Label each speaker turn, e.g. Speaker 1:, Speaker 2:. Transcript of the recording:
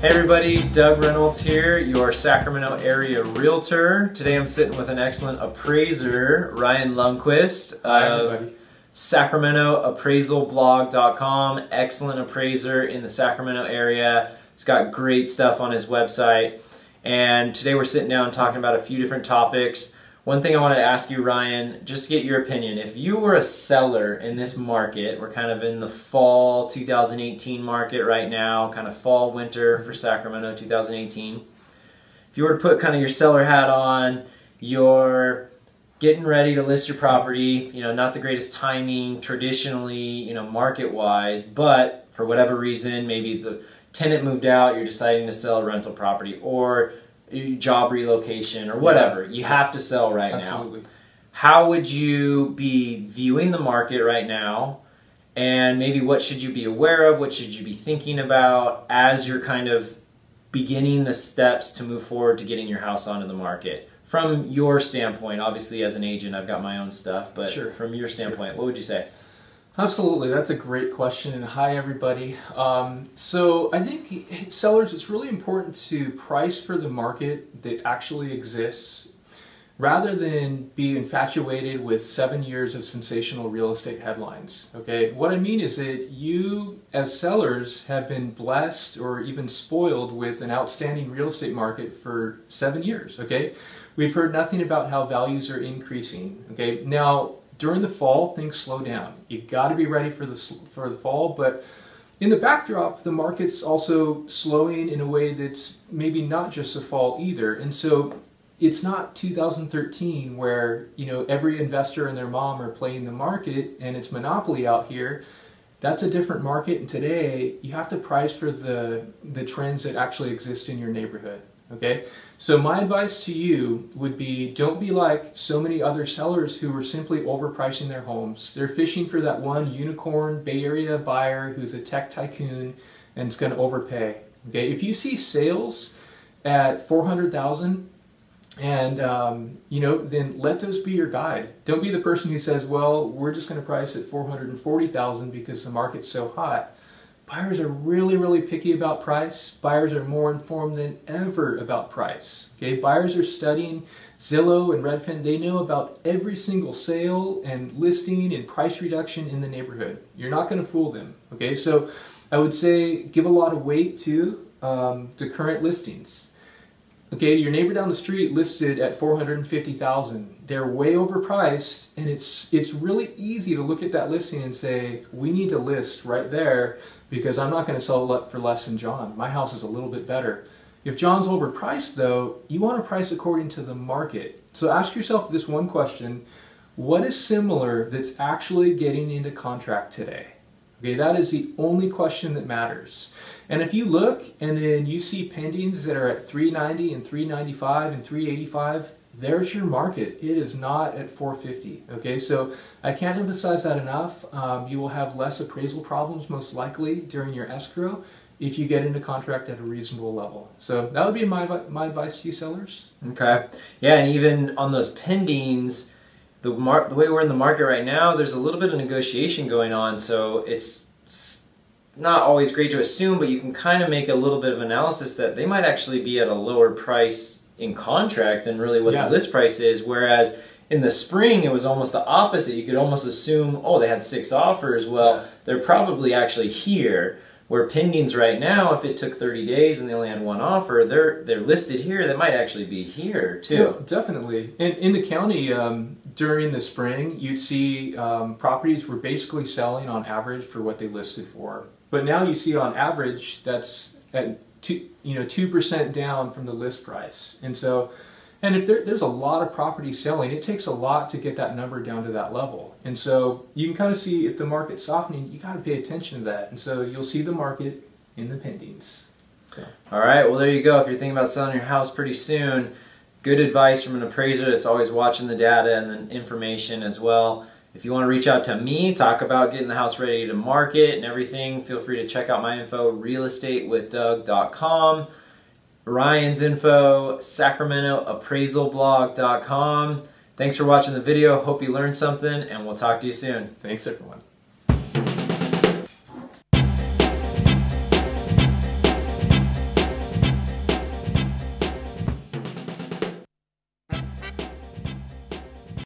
Speaker 1: Hey everybody, Doug Reynolds here, your Sacramento area realtor. Today I'm sitting with an excellent appraiser, Ryan Lundquist of SacramentoAppraisalblog.com. Excellent appraiser in the Sacramento area. He's got great stuff on his website. And today we're sitting down talking about a few different topics. One thing I wanted to ask you, Ryan, just to get your opinion. If you were a seller in this market, we're kind of in the fall 2018 market right now, kind of fall winter for Sacramento 2018. If you were to put kind of your seller hat on, you're getting ready to list your property, not the greatest timing traditionally, market-wise, but for whatever reason, maybe the tenant moved out, you're deciding to sell a rental property, or job relocation or whatever. You have to sell right
Speaker 2: Absolutely.
Speaker 1: now. How would you be viewing the market right now, and maybe what should you be aware of, what should you be thinking about as you're kind of beginning the steps to move forward to getting your house onto the market? From your standpoint, obviously as an agent I've got my own stuff, but
Speaker 2: Sure.
Speaker 1: From your standpoint, what would you say?
Speaker 2: Absolutely, that's a great question, and hi everybody. So I think sellers, it's really important to price for the market that actually exists rather than be infatuated with 7 years of sensational real estate headlines. Okay, what I mean is that you as sellers have been blessed or even spoiled with an outstanding real estate market for 7 years. Okay, we've heard nothing about how values are increasing. Okay, now during the fall, things slow down. You got to be ready for the fall, but in the backdrop, the market's also slowing in a way that's maybe not just the fall either. And so it's not 2013 where every investor and their mom are playing the market and it's monopoly out here. That's a different market, and today you have to price for the trends that actually exist in your neighborhood. Okay, so my advice to you would be, don't be like so many other sellers who are simply overpricing their homes. They're fishing for that one unicorn Bay Area buyer who's a tech tycoon and is going to overpay. Okay, if you see sales at $400,000 and then let those be your guide. Don't be the person who says, well, we're just going to price at $440,000 because the market's so hot. Buyers are really, really picky about price. Buyers are more informed than ever about price. Okay, buyers are studying Zillow and Redfin. They know about every single sale and listing and price reduction in the neighborhood. You're not going to fool them. Okay, so I would say give a lot of weight to current listings. Okay, your neighbor down the street listed at $450,000. They're way overpriced, and it's really easy to look at that listing and say, we need to list right there because I'm not going to sell it for less than John. My house is a little bit better. If John's overpriced though, you want to price according to the market. So ask yourself this one question: what is similar that's actually getting into contract today? Okay, that is the only question that matters. And if you look and then you see pendings that are at $390 and $395 and $385, there's your market. It is not at $450. Okay, so I can't emphasize that enough. You will have less appraisal problems most likely during your escrow if you get into contract at a reasonable level. So that would be my advice to you sellers.
Speaker 1: Okay, yeah, and even on those pendings, the way we're in the market right now, there's a little bit of negotiation going on, so it's not always great to assume, but you can kind of make a little bit of analysis that they might actually be at a lower price in contract than really what the list price is, whereas in the spring it was almost the opposite. You could almost assume, oh, they had 6 offers. Well, they're probably actually here. Where pendings right now, if it took 30 days and they only had 1 offer, they're listed here. They might actually be here too.
Speaker 2: Yeah, definitely. In the county, during the spring, you'd see properties were basically selling on average for what they listed for. But now you see on average that's at 2% down from the list price. And so, and if there's a lot of properties selling, it takes a lot to get that number down to that level. And so you can kind of see if the market's softening, you got to pay attention to that. And so you'll see the market in the pendings. So.
Speaker 1: All right, well there you go. If you're thinking about selling your house pretty soon, good advice from an appraiser that's always watching the data and the information as well. If you want to reach out to me, talk about getting the house ready to market and everything, feel free to check out my info, realestatewithdoug.com. Ryan's info, SacramentoAppraisalblog.com. Thanks for watching the video. Hope you learned something, and we'll talk to you soon.
Speaker 2: Thanks, everyone.